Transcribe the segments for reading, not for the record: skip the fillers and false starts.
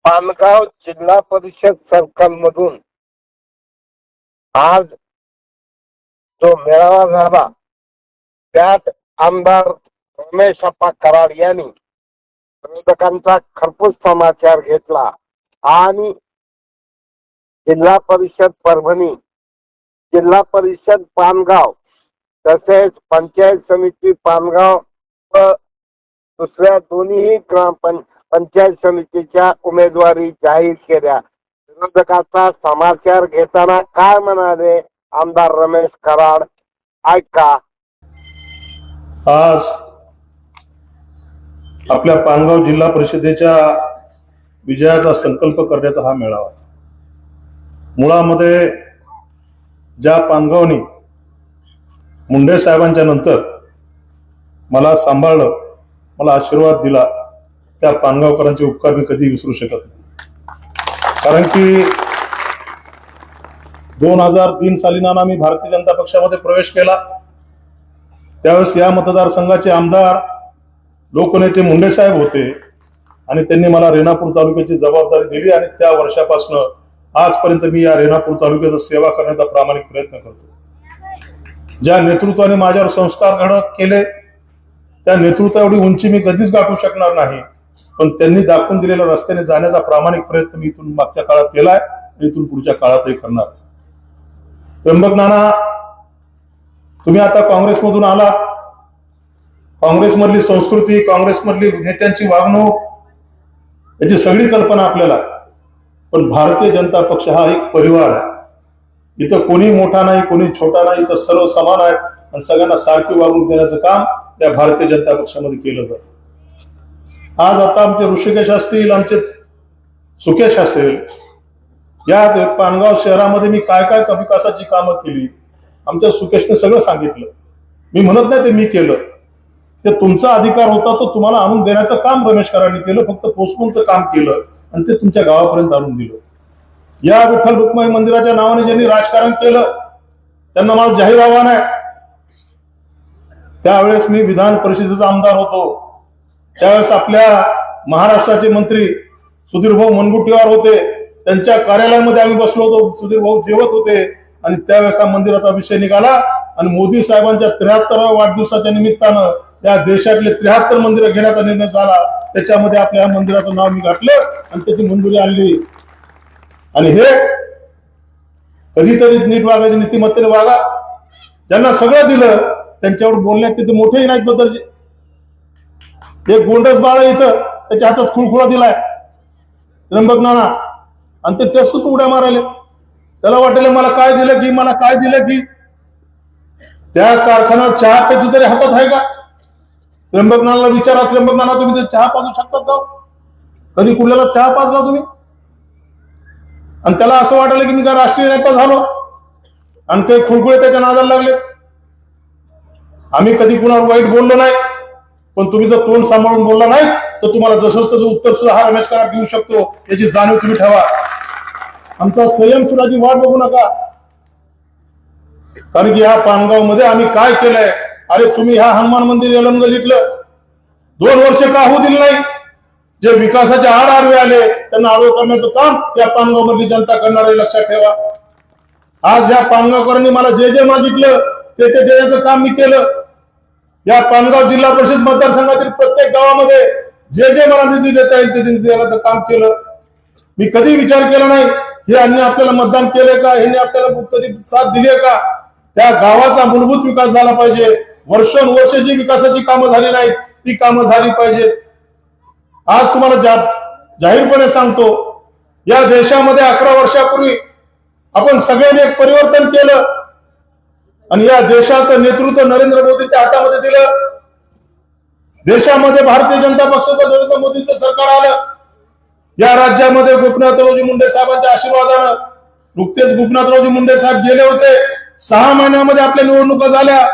पानगाव जिल्हा परिषद सर्कल मधून आज जो मेळावा झाला त्यात आमदार रमेश अप्पा कराड यांनी विरोधकांचा खरपूस समाचार घेतला आणि जिल्हा परिषद परभणी, जिल्हा परिषद पानगाव तसेच पंचायत समिती पानगाव व दुसऱ्या दोन्ही पंचायत समितीच्या उमेदवारी जाहीर केल्या। विरोधकाचा समाचार घेताना काय म्हणाले आमदार रमेश कराड, ऐका। आज आपल्या पानगाव जिल्हा परिषदेच्या विजयाचा संकल्प करण्याचा हा मेळावा। मुळामध्ये ज्या पानगावनी मुंडे साहेबांच्या नंतर मला सांभाळलं, मला आशीर्वाद दिला, त्या पानगावकरांचे उपकार मी कधी विसरू शकत नाही। कारण की 2003 साली नाना मी भारतीय जनता पक्षामध्ये प्रवेश केला, त्यावेळेस या मतदारसंघाचे आमदार लोकनेते मुंडे साहेब होते आणि त्यांनी मला रेणापूर तालुक्याची जबाबदारी दिली आणि त्या वर्षापासून आजपर्यंत मी या रेणापूर तालुक्याचा सेवा करण्याचा प्रामाणिक प्रयत्न करतो। ज्या नेतृत्वाने माझ्यावर संस्कार केले त्या नेतृत्वा एवढी उंची मी कधीच गाठू शकणार नाही, पण त्यांनी दाखवून दिलेल्या रस्त्याने जाण्याचा प्रामाणिक प्रयत्न मी इथून मागच्या काळात केलाय आणि इथून पुढच्या काळातही करणार। त्र्यंबक नाना, तुम्ही आता काँग्रेसमधून आलात, काँग्रेसमधली संस्कृती, काँग्रेसमधली नेत्यांची वागणूक याची सगळी कल्पना आपल्याला, पण भारतीय जनता पक्ष हा एक परिवार आहे। इथं कोणी मोठा नाही, कोणी छोटा नाही, इथं सर्व समान आहेत आणि सगळ्यांना सारखी वागणूक देण्याचं काम या भारतीय जनता पक्षामध्ये केलं जातं। आज आता आमचे ऋषिकेश असतील, आमचे सुकेश असेल, या पानगाव शहरामध्ये मी काय काय विकासाची कामं केली आमच्या सुकेशने सगळं सांगितलं। मी म्हणत नाही ते मी केलं, ते तुमचा अधिकार होता, तो तुम्हाला आणून देण्याचं काम रमेश कराडांनी केलं, फक्त पोस्टमनचं काम केलं आणि ते तुमच्या गावापर्यंत आणून दिलं। या विठ्ठल रुक्माई मंदिराच्या नावाने ज्यांनी राजकारण केलं त्यांना मला जाहीर आव्हान आहे। त्यावेळेस मी विधान परिषदेचा आमदार होतो, त्यावेळेस आपल्या महाराष्ट्राचे मंत्री सुधीर भाऊ मुनगंटीवार होते, त्यांच्या कार्यालयामध्ये आम्ही बसलो होतो, सुधीर भाऊ जेवत होते आणि त्यावेळेस हा मंदिराचा विषय निघाला आणि मोदी साहेबांच्या 73व्या वाढदिवसाच्या निमित्तानं या देशातले 73 मंदिरं घेण्याचा निर्णय झाला। त्याच्यामध्ये आपल्या मंदिराचं नाव मी घातलं आणि त्याची मंजुरी आणली। आणि हे कधीतरी नीट वागायचे, नीतिमत्तेने वागा। ज्यांना सगळं दिलं त्यांच्यावर बोलण्यात ते मोठेही नाहीत बदलचे। एक गोंडस बाळ इथं त्याच्या हातात खुळखुळा दिलाय त्र्यंबक नाना आणि ते तसंच उड्या मारायले। त्याला वाटेल मला काय दिलं की, मला काय दिलं की। त्या कारखान्यात चहा प्यायचं तरी हातात आहे का? त्र्यंबक नानाला विचारा, त्र्यंबक नाना तुम्ही ते चहा पाजू शकतात का? कधी कुठल्याला चहा पाजला तुम्ही? आणि त्याला असं वाटलं की मी काय राष्ट्रीय नेता झालो आणि ते खुळखुळे त्याच्या नादाला लागले। आम्ही कधी कुणावर वाईट बोललो नाही, पण तुम्ही जर तोंड सांभाळून बोलला नाही तर तुम्हाला जसं तसं उत्तर सुद्धा हा रमेश कराड देऊ शकतो, याची जाणीव तुम्ही ठेवा। आमचा संयम सुराची वाट बघू नका, कारण की ह्या पानगाव मध्ये आम्ही काय केलंय। अरे तुम्ही ह्या हनुमान मंदिर यलमगल इथलं 2 वर्ष का होऊ दिलं नाही? जे विकासाचे आडवे आले त्यांना आडवे करण्याचं काम या पानगाव मधली जनता करणार आहे, लक्षात ठेवा। आज या पानगावकरांनी मला जे जे मागितलं ते देण्याचं काम मी केलं। या पानगाव जिल्हा परिषद मतदारसंघातील प्रत्येक गावामध्ये जे जे मला निधी देता येईल ते निधी देण्याचं काम केलं। मी कधी विचार केला नाही हे यांनी आपल्याला मतदान केलंय का, यांनी आपल्याला कधी साथ दिली आहे का। त्या गावाचा मूलभूत विकास झाला पाहिजे। वर्षानुवर्ष जी विकासाची कामं झाली नाहीत ती कामं झाली पाहिजेत। आज तुम्हाला जाहीरपणे सांगतो, या देशामध्ये 11 वर्षापूर्वी आपण सगळ्यांनी एक परिवर्तन केलं आणि या देशाचं नेतृत्व नरेंद्र मोदींच्या हातामध्ये दिलं। देशामध्ये भारतीय जनता पक्षाचं नरेंद्र मोदींचं सरकार आलं। या राज्यामध्ये गोपीनाथरावजी मुंडे साहेबांच्या आशीर्वादानं नुकतेच गोपीनाथरावजी मुंडे साहेब गेले होते, 6 महिन्यामध्ये आपल्या निवडणुका झाल्या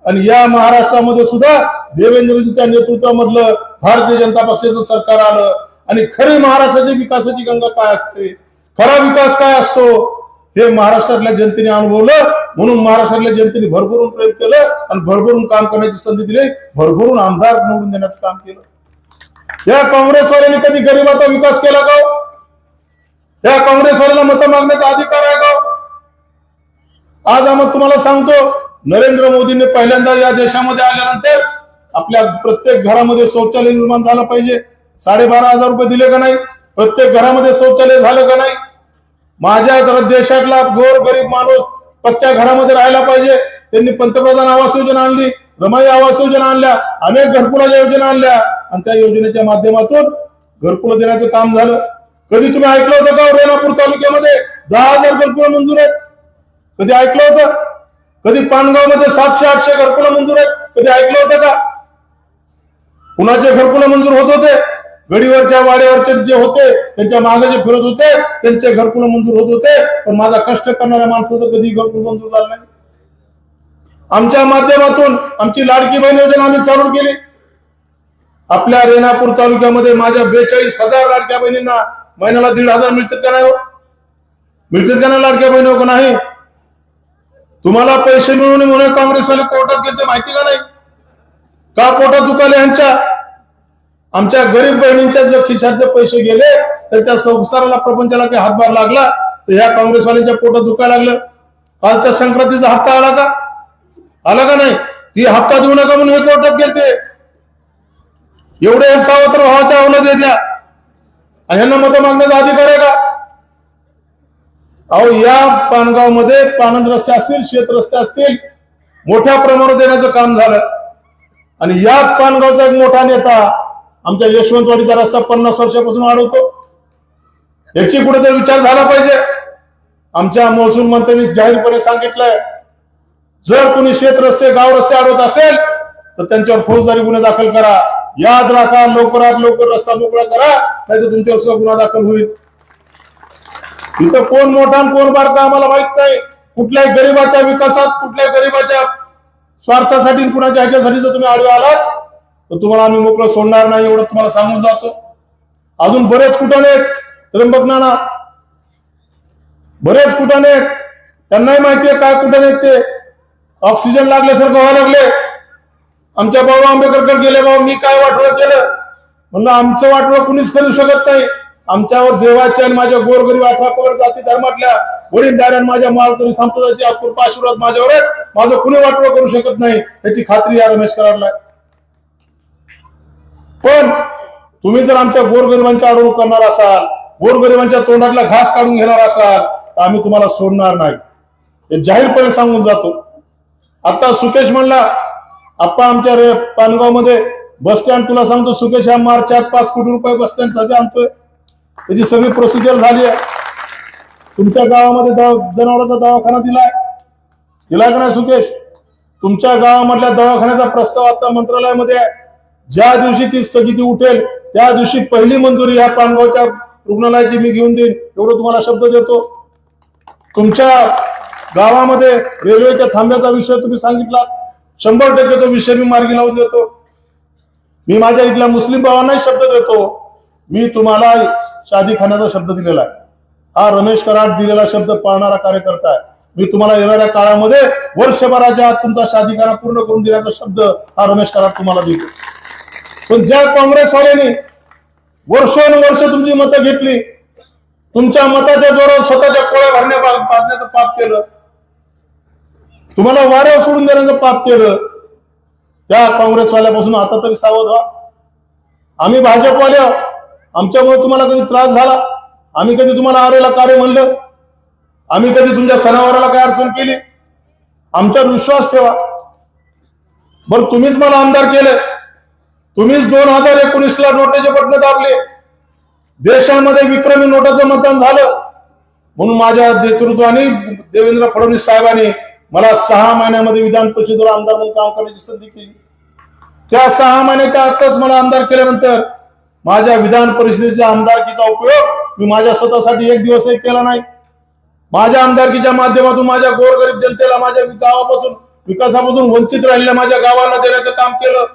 आणि या महाराष्ट्रामध्ये सुद्धा देवेंद्रजींच्या नेतृत्वामधलं भारतीय जनता पक्षाचं सरकार आलं। आणि खरी महाराष्ट्राची विकासाची गंगा काय असते, खरा विकास काय असतो हे महाराष्ट्रातल्या जनतेने अनुभवलं, म्हणून महाराष्ट्रातल्या जनतेने भरभरून प्रेम केलं आणि भरभरून काम करण्याची संधी दिली, भरभरून आमदार निवडून देण्याचं काम केलं। या काँग्रेसवाल्यांनी कधी गरिबाचा विकास केला का? त्या काँग्रेसवाल्याला मतं मागण्याचा अधिकार आहे का? आज आम्ही तुम्हाला सांगतो, नरेंद्र मोदींनी पहिल्यांदा या देशामध्ये आल्यानंतर आपल्या प्रत्येक घरामध्ये शौचालय निर्माण झालं पाहिजे. 12,500 रुपये दिले का नाही? प्रत्येक घरामध्ये शौचालय झालं का नाही? माझ्या देशातला गोर गरीब माणूस पक्क्या घरामध्ये राहायला पाहिजे. त्यांनी पंतप्रधान आवास योजना आणली, रमाई आवास योजना आणल्या, अनेक घरकुलाच्या योजना आणल्या आणि त्या योजनेच्या माध्यमातून घरकुलं देण्याचं काम झालं. कधी तुम्ही ऐकलं होतं का रेणापूर तालुक्यामध्ये 10,000 घरकुलं मंजूर आहेत? कधी ऐकलं होतं? कधी पानगाव मध्ये 700-800 घरकुलं मंजूर आहेत? कधी ऐकलं होतं का? कुणाचे घरकुलं मंजूर होत होते? गडीवरच्या वाड्यावरचे जे होते त्यांच्या मागे जे फिरत होते त्यांचे घरकुलं मंजूर होत होते, पण माझा कष्ट करणाऱ्या माणसाचं कधी घरकुल मंजूर झालं नाही. आमच्या माध्यमातून आमची लाडकी बहीण योजना आम्ही चालू केली. आपल्या रेणापूर तालुक्यामध्ये माझ्या 42,000 लाडक्या बहिणींना महिन्याला 1,500 मिळतात का नाही हो? मिळतात का नाही लाडक्या बहिणी हो? नाही. तुम्हाला पैसे मिळून म्हणून काँग्रेसवाले कोर्टात गेले माहिती का नाही? का पोटात दुखाले यांच्या? आमच्या गरीब बहिणींच्या जर खिशात जर पैसे गेले तर त्या संसाराला प्रपंचाला काही हातभार लागला तर ह्या काँग्रेसवाल्यांच्या पोटात दुखायला लागलं. कालच्या संक्रांतीचा हप्ता आला का? आला का नाही? ती हप्ता देऊ नका म्हणून हे कोर्टात गेलते. एवढे सावत्र भावाच्या अवलंब घेतल्या आणि यांना मतं मागण्याचा अधिकार आहे का? अहो, या पानगाव मध्ये पानंद रस्ते असतील, शेत रस्ते असतील, मोठ्या प्रमाणात देण्याचं काम झालं. आणि याच पानगावचा एक मोठा नेता आमच्या यशवंतवाडीचा रस्ता 50 वर्षापासून वाढवतो. याची कुठेतरी विचार झाला पाहिजे. आमच्या महसूल मंत्र्यांनी जाहीरपणे सांगितलंय, जर कोणी शेत रस्ते गाव रस्ते अडवत असेल तर त्यांच्यावर फौजदारी गुन्हे दाखल करा. याद राखा, लवकरात लवकर रस्ता मोकळा करा, नाहीतर तुमच्यावर सुद्धा गुन्हा दाखल होईल. तिथं कोण मोठा कोण बारका आम्हाला माहित नाही. कुठल्याही गरीबाच्या विकासात, कुठल्याही गरीबाच्या स्वार्थासाठी, कुणाच्या ह्याच्यासाठी जर तुम्ही आडवे आलात तर तुम्हाला आम्ही मोकळं सोडणार नाही, एवढं तुम्हाला सांगून जातो. अजून बरेच कुटाणे आहेत, त्र्यंबक नाना बरेच कुटाणे आहेत, त्यांनाही माहिती आहे काय कुटाणे आहेत ते. ऑक्सिजन लागल्यासारखं व्हायला लागले. आमच्या भाऊ आंबेडकरकडे गेले, भाऊ मी काय वाटोळं केलं? म्हणलं आमचं वाटोळं कुणीच करू शकत नाही. आमच्यावर देवाचे आणि माझ्या गोरगरीब 18 जाती धर्मातल्या वडीलधाऱ्या माझ्या माळकरी संप्रदायाची अपूर्व आशीर्वाद माझ्यावर आहे. माझं कुणी वाटोळं करू शकत नाही याची खात्री या रमेश कराडला. पण तुम्ही जर आमच्या गोरगरिबांची अडवणूक करणार असाल, गोरगरिबांच्या तोंडातला घास काढून घेणार असाल तर आम्ही तुम्हाला सोडणार नाही, हे जाहीरपणे सांगून जातो. आता सुकेश म्हणला, आप्पा आमच्या पानगाव मध्ये बस स्टँड, तुला सांगतो सुकेश, या मार्चात 5 कोटी रुपये बस स्टँड साठी आणतोय. त्याची सगळी प्रोसिजर झाली आहे. तुमच्या गावामध्ये जनावरांचा दवाखाना दिलाय का नाही सुकेश? तुमच्या गावामधल्या दवाखान्याचा प्रस्ताव आता मंत्रालयामध्ये आहे. ज्या दिवशी ती स्थगिती उठेल त्या दिवशी पहिली मंजुरी ह्या पानगावच्या रुग्णालयाची मी घेऊन देईन, एवढं तुम्हाला शब्द देतो. तुमच्या गावामध्ये रेल्वेच्या थांब्याचा विषय तुम्ही सांगितला, 100% तो विषय मी मार्गी लावून देतो. मी माझ्या इथल्या मुस्लिम भावांनाही शब्द देतो. मी तुम्हाला शादीखान्याचा शब्द दिलेला आहे. हा रमेश कराड दिलेला शब्द पाळणारा कार्यकर्ता आहे. मी तुम्हाला येणाऱ्या काळामध्ये वर्षभराच्या आत तुमचा शादीखाना पूर्ण करून देण्याचा शब्द हा रमेश कराड तुम्हाला देतो. पण ज्या काँग्रेसवाल्यांनी वर्षानुवर्ष तुमची मतं घेतली, तुमच्या मताच्या जोरावर स्वतःच्या कोळ्या पाजण्याचं पाप केलं, तुम्हाला वाऱ्यावर सोडून देण्याचं पाप केलं, त्या काँग्रेसवाल्यापासून आता तरी सावध व्हा. आम्ही भाजपवाले आहोत, आमच्यामुळे तुम्हाला कधी त्रास झाला? आम्ही कधी तुम्हाला आरेला कार्य म्हणलं? आम्ही कधी तुमच्या सणावाराला काय अडचण केली? आमच्यावर विश्वास ठेवा. बरं, तुम्हीच मला आमदार केले, तुम्हीच 2019ला नोटाचे बटन दाबले, देशामध्ये विक्रमी नोटाचं मतदान झालं, म्हणून माझ्या नेतृत्वाने देवेंद्र फडणवीस साहेबांनी मला 6 महिन्यामध्ये विधान परिषदेवर आमदार म्हणून काम करण्याची संधी केली. त्या 6 महिन्याच्या आतच मला आमदार केल्यानंतर माझ्या विधान परिषदेच्या आमदारकीचा उपयोग मी माझ्या स्वतःसाठी एक दिवसही केला नाही. माझ्या आमदारकीच्या माध्यमातून माझ्या गोरगरीब जनतेला, माझ्या गावापासून, विकासापासून वंचित राहिलेल्या माझ्या गावांना देण्याचं काम केलं.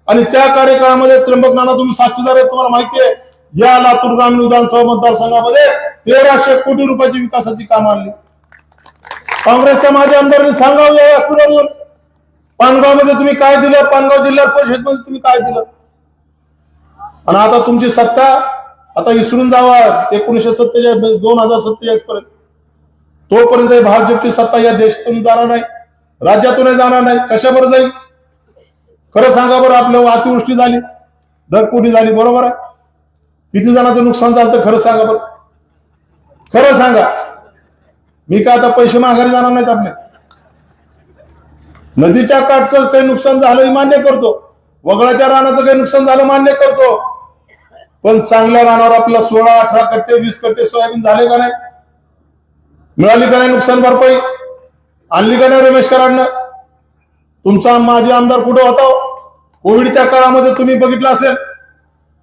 आणि त्या कार्यकाळामध्ये त्र्यंबक नाना तुम्ही साक्षीदार आहेत, तुम्हाला माहिती आहे, या लातूर ग्रामीण विधानसभा मतदारसंघामध्ये 1300 कोटी रुपयाची विकासाची कामं आणली. काँग्रेसच्या माझ्या आमदारांनी सांगावं या व्यासपीठावरून, पानगावमध्ये तुम्ही काय दिलं, पानगाव जिल्हा परिषदमध्ये तुम्ही काय दिलं. आणि आता तुमची सत्ता आता विसरून जावा 1947 2047 पर्यंत. तोपर्यंत भाजपची सत्ता या देशातून जाणार नाही, राज्यातूनही जाणार नाही. कशावर जाईल? खरं सांगा बरं. आपल्या अतिवृष्टी झाली, ढगफुटी झाली, बरोबर आहे. किती जणांचं नुकसान झालं तर खरं सांगा बरं. खरं सांगा. मी काय आता पैसे माघारी जाणार नाहीत आपले. नदीच्या काठचं काही नुकसान झालं मान्य करतो, वगळाच्या रानाचं काही नुकसान झालं मान्य करतो, पण चांगल्या रानावर आपल्याला 16-18 कट्टे 20 कट्टे सोयाबीन झाले का नाही? मिळाली का नाही नुकसान भरपाई? आणली का नाही रमेश कराडनं? तुमचा माजी आमदार कुठं होता? कोविडच्या काळामध्ये तुम्ही बघितलं असेल,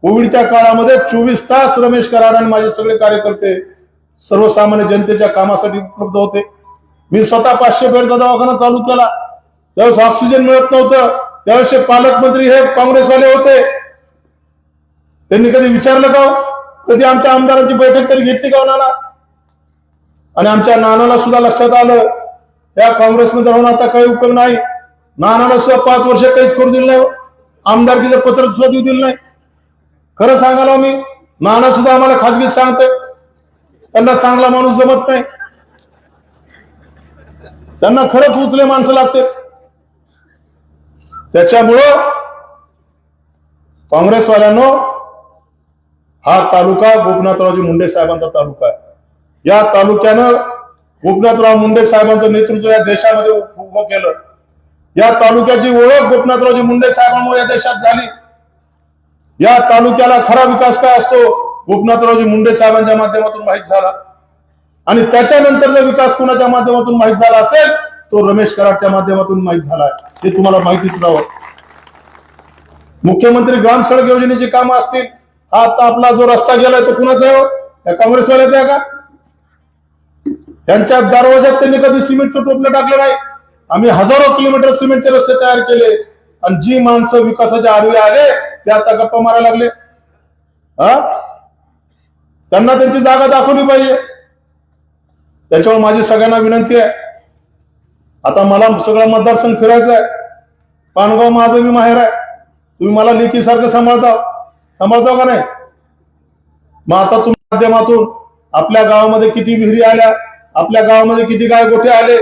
कोविडच्या काळामध्ये 24 तास रमेश कराड आणि माझे सगळे कार्यकर्ते सर्वसामान्य जनतेच्या कामासाठी उपलब्ध होते. मी स्वतः 500 बेडचा दवाखाना चालू केला. त्यावेळेस ऑक्सिजन मिळत नव्हतं. त्यावेळेस पालकमंत्री हे काँग्रेसवाले होते. त्यांनी कधी विचारलं का? कधी आमच्या आमदारांची बैठक तरी घेतली का नाना? आणि आमच्या नानाला सुद्धा लक्षात आलं त्या काँग्रेसमध्ये राहून आता काही उपयोग नाही. नानाला सुद्धा 5 वर्ष काहीच करू दिलं नाही, आमदारकीचं पत्र सुद्धा देऊ दिलं नाही. खरं सांगायला मी, नाना सुद्धा आम्हाला खाजगीत सांगतोय त्यांना चांगला माणूस जमत नाही, त्यांना खरंच उचले माणसं लागते. त्याच्यामुळं काँग्रेसवाल्यांनो, हा तालुका गोपीनाथरावजी मुंडे साहेबांचा तालुका आहे. या तालुक्यानं गोपीनाथराव मुंडे साहेबांचं नेतृत्व या देशामध्ये उभं केलं. या तालुक्याची ओळख गोपीनाथरावजी मुंडे साहेबांमुळे या देशात झाली. या तालुक्याला खरा विकास काय असतो गोपीनाथरावजी मुंडे साहेबांच्या माध्यमातून माहीत झाला. आणि त्याच्यानंतर जर विकास कोणाच्या माध्यमातून माहीत झाला असेल तो रमेश कराडच्या माध्यमातून माहीत झाला. हे तुम्हाला माहितीच राहावं. मुख्यमंत्री ग्राम सडक योजनेची कामं असतील, हा आता आपला जो रस्ता गेलाय तो कुणाचा आहे? त्या काँग्रेसवाल्याचा आहे का? त्यांच्या दरवाज्यात त्यांनी कधी सिमेंटचं टोपलं टाकलं नाही. आम्ही हजारो किलोमीटर सिमेंटचे रस्ते तयार केले. आणि जी माणसं विकासाच्या आडवे आले ते आता गप्पा मारायला लागले. त्यांना त्यांची जागा दाखवली पाहिजे. त्याच्यामुळे माझी सगळ्यांना विनंती आहे, आता मला सगळा मतदारसंघ फिरायचा आहे. पानगाव माझं बी माहेर आहे. तुम्ही मला लेकीसारखं सांभाळता का नाही? मग आता तुमच्या माध्यमातून आपल्या गावामध्ये किती विहिरी आल्या, आपल्या गावामध्ये किती गाय गोठे आले,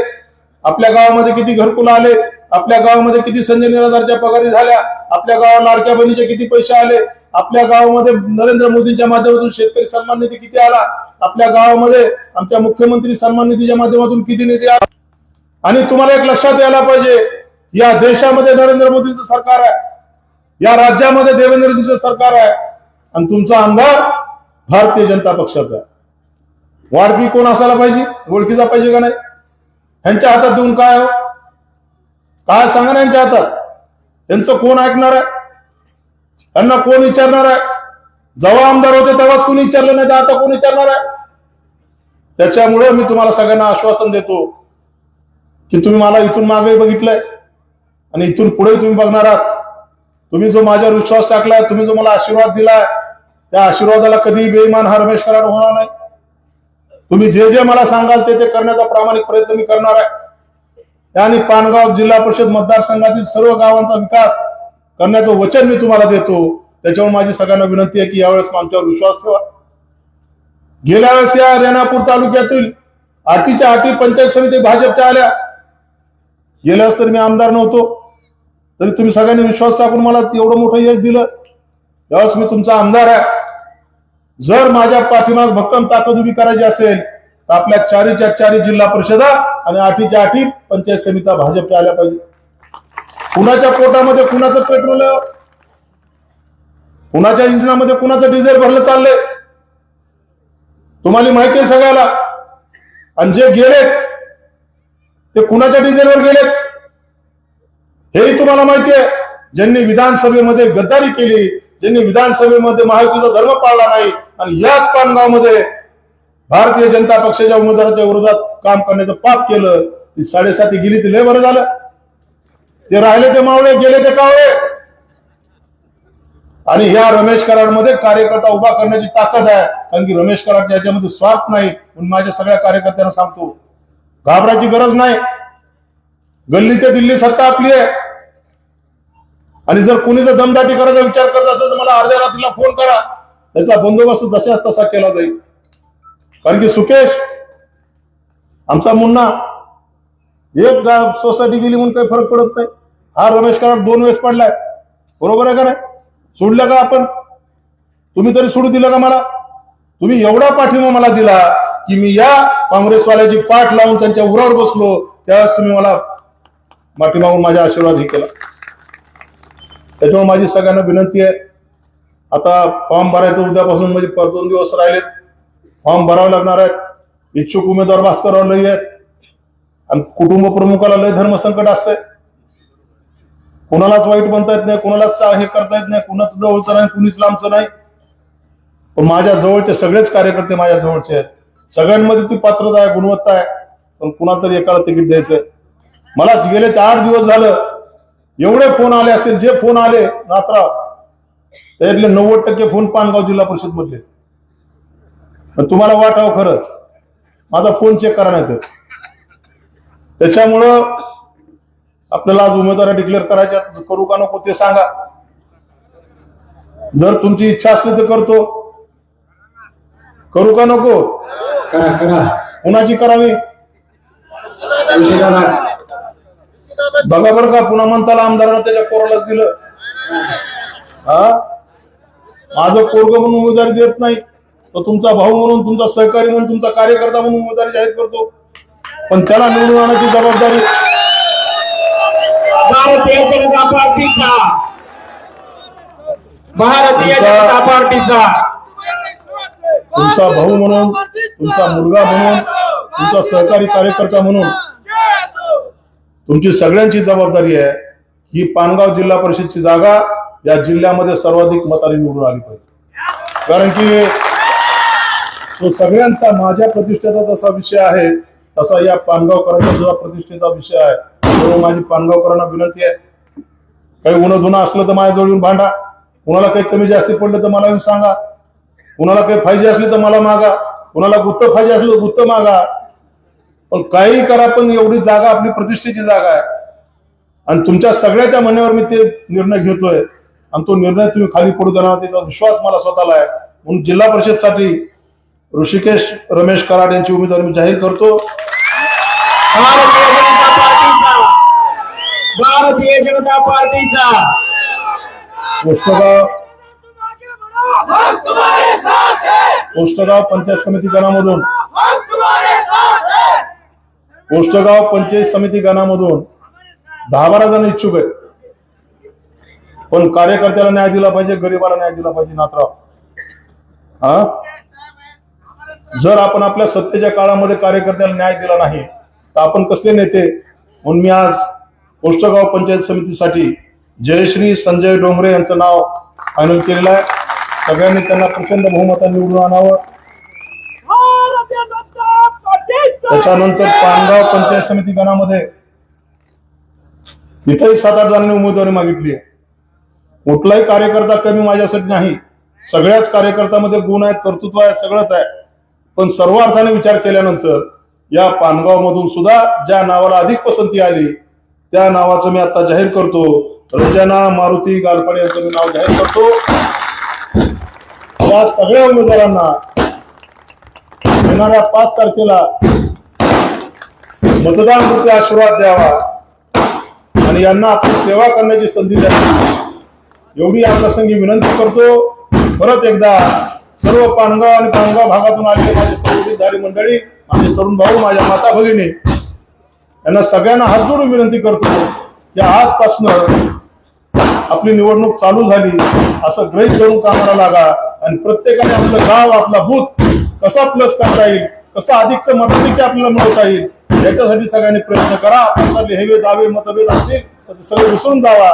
आपल्या गावामध्ये किती घरकुल आले, आपल्या गावामध्ये किती संजय निराधारच्या पगारी झाल्या, आपल्या गावाला लाडक्या बहिणीचे किती पैसे आले, आपल्या गावामध्ये नरेंद्र मोदींच्या माध्यमातून शेतकरी सन्मान निधी किती आला, आपल्या गावामध्ये आमच्या मुख्यमंत्री सन्मान निधीच्या माध्यमातून किती निधी आला. आणि तुम्हाला एक लक्षात यायला पाहिजे, या देशामध्ये नरेंद्र मोदींचं सरकार आहे, या राज्यामध्ये देवेंद्रजींचं सरकार आहे, आणि तुमचा आमदार भारतीय जनता पक्षाचा आहे. वाढपी कोण असायला पाहिजे? ओळखीचा पाहिजे का नाही? ह्यांच्या हातात देऊन काय काय सांगा ना? यांच्या हातात यांचं कोण ऐकणार आहे? त्यांना कोण विचारणार आहे? जेव्हा आमदार होते तेव्हाच कोणी विचारलं नाही, तर आता कोण विचारणार आहे? त्याच्यामुळे मी तुम्हाला सगळ्यांना आश्वासन देतो की तुम्ही मला इथून मागे बघितलंय आणि इथून पुढे तुम्ही बघणार आहात. तुम्ही जो माझ्यावर विश्वास टाकलाय, तुम्ही जो मला आशीर्वाद दिलाय, त्या आशीर्वादाला कधी बेईमान हा रमेश कराड होणार नाही. तुम्ही जे जे मला सांगाल ते करण्याचा प्रामाणिक प्रयत्न मी करणार आहे. आणि पानगाव जिल्हा परिषद मतदारसंघातील सर्व गावांचा विकास करण्याचं वचन मी तुम्हाला देतो. त्याच्यामुळे माझी सगळ्यांना विनंती आहे की यावेळेस आमच्यावर विश्वास ठेवा. गेल्या वेळेस या रेणापूर तालुक्यातील 8च्या 8 पंचायत समिती भाजपच्या आल्या. गेल्या वेळेस तर मी आमदार नव्हतो, तरी तुम्ही सगळ्यांनी विश्वास टाकून मला एवढं मोठं यश दिलं. यावेळेस मी तुमचा आमदार आहे. जर माझ्या पाठीमाग भक्कम ताकद उभी करायची असेल तर आपल्या 4च्या 4 जिल्हा परिषदा आणि 8च्या 8 पंचायत समित्या भाजपच्या आल्या पाहिजे. कुणाच्या पोटामध्ये कुणाचं पेट्रोल, कुणाच्या इंजिनामध्ये कुणाचं डिझेल भरलं चाललंय तुम्हाला माहिती आहे सगळ्याला. आणि जे गेलेत ते कुणाच्या डिझेलवर गेलेत हेही तुम्हाला माहिती आहे. ज्यांनी विधानसभेमध्ये गद्दारी केली, ज्यांनी विधानसभेमध्ये महायुतीचा धर्म पाळला नाही आणि याच पानगावमध्ये भारतीय जनता पक्षाच्या उमेदवाराच्या विरोधात काम करण्याचं पाप केलं, ती 7.5 गेली ती लय बरं झालं. जे राहिले ते मावळे, गेले ते कावळे. आणि ह्या रमेश कराडमध्ये कार्यकर्ता उभा करण्याची ताकद आहे, कारण की रमेश कराड याच्यामध्ये स्वार्थ नाही. म्हणून माझ्या सगळ्या कार्यकर्त्यांना सांगतो, घाबरायची गरज नाही. गल्ली ते दिल्ली सत्ता आपली आहे. आणि जर कुणी जर दमदाटी करायचा विचार करत असेल तर मला अर्ध्या रात्रीला फोन करा. त्याचा बंदोबस्त जशाच तसा केला जाईल. कारण की सुकेश आमचा मुन्ना एक सोसायटी गेली म्हणून काही फरक पडत नाही. हा रमेश कराड 2 वेळेस पडलाय, बरोबर आहे का नाही? सोडलं का आपण? तुम्ही तरी सोडू दिलं का मला? तुम्ही एवढा पाठिंबा मला दिला की मी या काँग्रेसवाल्याची पाठ लावून त्यांच्या उरावर बसलो, त्यावेळेस तुम्ही मला माफी मागून माझा आशीर्वाद हे केला. त्याच्यामुळे माझी सगळ्यांना विनंती आहे, आता फॉर्म भरायचं उद्यापासून, म्हणजे 2 दिवस राहिलेत, फॉर्म भरावे लागणार आहेत. इच्छुक उमेदवार भास्करराव लई आहेत आणि कुटुंब प्रमुखाला लय धर्मसंकट असतंय. कुणालाच वाईट म्हणता येत नाही, कुणालाच हे करता येत नाही, कुणाच जवळचं नाही, कुणीच लांबचं नाही. पण माझ्या जवळचे सगळेच कार्यकर्ते माझ्या जवळचे आहेत. सगळ्यांमध्ये ती पात्रता आहे, गुणवत्ता आहे. पण कुणाला तरी एकाला तिकीट द्यायचंय. मला गेले 8 दिवस झालं एवढे फोन आले असतील, जे फोन आले नात्रा त्यातले 90% फोन पानगाव जिल्हा परिषद मधले. पण तुम्हाला वाटावं खरं, माझा फोन चेक करा नाही तर. त्याच्यामुळं आपल्याला आज उमेदवारी डिक्लेअर करायच्या, करू का नको ते सांगा. जर तुमची इच्छा असली तर करतो, करू का नको? कुणाची करावी बघा बरं का. पुन्हा म्हणताला आमदारांना त्याच्या पोरालाच दिलं. माझं पोरग म्हणून उमेदवारी देत नाही, तो तुमचा भाऊ म्हणून, तुमचा सहकारी म्हणून, तुमचा कार्यकर्ता म्हणून उमेदवारी जाहीर करतो. पण त्याला निवडून आणण्याची जबाबदारी भारतीय जनता पार्टीचा तुमचा भाऊ म्हणून, तुमचा मुलगा म्हणून, तुमचा सहकारी कार्यकर्ता म्हणून तुमची सगळ्यांची जबाबदारी आहे. ही पानगाव जिल्हा परिषदची जागा या जिल्ह्यामध्ये सर्वाधिक मताने निवडून आली पाहिजे. कारण की तो सगळ्यांचा, माझ्या प्रतिष्ठेचा जसा विषय आहे तसा या पानगावकरांचा सुद्धा प्रतिष्ठेचा विषय आहे. त्यामुळे माझी पानगावकरांना विनंती आहे, काही उन्हा धुणं असलं तर माझ्याजवळ येऊन भांडा. कुणाला काही कमी जास्ती पडलं तर मला येऊन सांगा. कुणाला काही पाहिजे असली तर मला मागा. कुणाला गुत्त पाहिजे असलं तर गुत्त मागा. पण काही करा, पण एवढी जागा आपली प्रतिष्ठेची जागा आहे आणि तुमच्या सगळ्याच्या म्हणण्यावर मी ते निर्णय घेतोय आणि तो निर्णय तुम्ही खाली पडू देणार, त्याचा विश्वास मला स्वतःला आहे. म्हणून जिल्हा परिषदसाठी ऋषिकेश रमेश कराड यांची उमेदवारी मी जाहीर करतो. भारतीय जनता पार्टीचा पोस्टगाव पंचायत समिती गणामधून पोस्टगाव पंचायत समिती गणामधून 10-12 जण इच्छुक आहेत. पण कार्यकर्त्याला न्याय दिला पाहिजे, गरीबाला न्याय दिला पाहिजे. नाथराव, जर आपण आपल्या सत्तेच्या काळामध्ये कार्यकर्त्याला न्याय दिला नाही तर आपण कसले नेते? म्हणून मी आज पोस्टगाव पंचायत समितीसाठी जयश्री संजय डोंगरे यांचं नाव फायनल केलेलं आहे. सगळ्यांनी त्यांना प्रचंड बहुमताने निवडून आणावं. त्याच्यानंतर पानगाव पंचायत समिती गणामध्ये इथेही 7-8 जणांनी उमेदवारी मागितली आहे. कुठलाही कार्यकर्ता कमी माझ्यासाठी नाही. सगळ्याच कार्यकर्त्यामध्ये गुण आहेत, कर्तृत्व आहे, सगळंच आहे. पण सर्व अर्थाने विचार केल्यानंतर या पानगाव मधून सुद्धा ज्या नावाला अधिक पसंती आली त्या नावाचं मी आता जाहीर करतो. रंजना मारुती गालपाडे यांचं मी नाव जाहीर करतो. या सगळ्या उमेदवारांना येणाऱ्या 5 तारखेला मतदान रूपी आशीर्वाद द्यावा आणि यांना आपली सेवा करण्याची संधी द्यावी एवढी या प्रसंगी विनंती करतो. परत एकदा सर्व पानगाव आणि पानगाव भागातून आलेले माझे संबंधितधारी मंडळी, माझे तरुण भाऊ, माझ्या माता भगिनी यांना सगळ्यांना हात जोडून विनंती करतो की आजपासून आपली निवडणूक चालू झाली असं गृहीत धरून कामाला लागा आणि प्रत्येकाने आपलं गाव, आपला बूथ कसा प्लस करता येईल, कसा अधिकचं मताधिक्य आपल्याला मिळवता येईल याच्यासाठी सगळ्यांनी प्रयत्न करा. आपल्यासाठी हेवे दावे मतभेद असतील तर ते सगळे विसरून जावा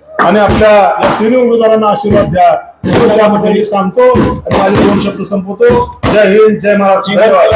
आणि आपल्या या 3 उमेदवारांना आशीर्वाद द्या. त्यामध्ये सांगतो आणि माझे 2 शब्द संपवतो. जय हिंद, जय महाराष्ट्र, धन्यवाद.